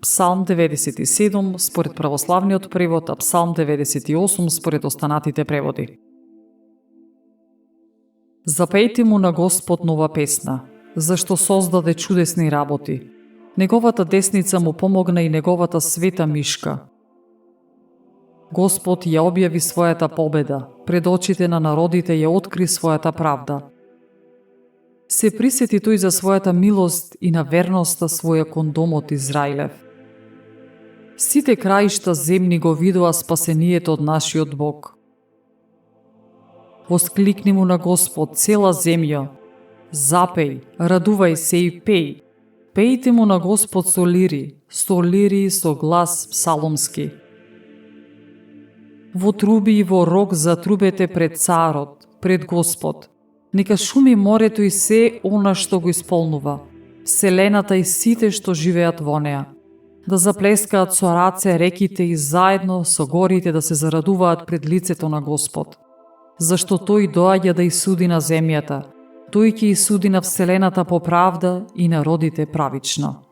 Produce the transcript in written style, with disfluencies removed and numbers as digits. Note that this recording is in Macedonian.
Псалм 97 според православниот превод, а Псалм 98 според останатите преводи. Запејте му на Господ нова песна, зашто создаде чудесни работи. Неговата десница му помогна и неговата света мишка. Господ ја објави својата победа, пред очите на народите ја откри својата правда. Се присети тој за својата милост и на верноста своја кон домот Израилев. Сите краишта земни го видоа спасението од нашиот Бог. Воскликни му на Господ цела земја. Запеј, радувај се и пеј. Пејте му на Господ со лири со глас псаломски. Во труби и во рог затрубете пред царот, пред Господ. Нека шуми морето и се она што го исполнува, вселената и сите што живеат во неа. Да заплескаат со раце реките и заедно со горите да се зарадуваат пред лицето на Господ. Зашто тој доаѓа да и суди на земјата, тој ќе и суди на вселената по правда и народите правично.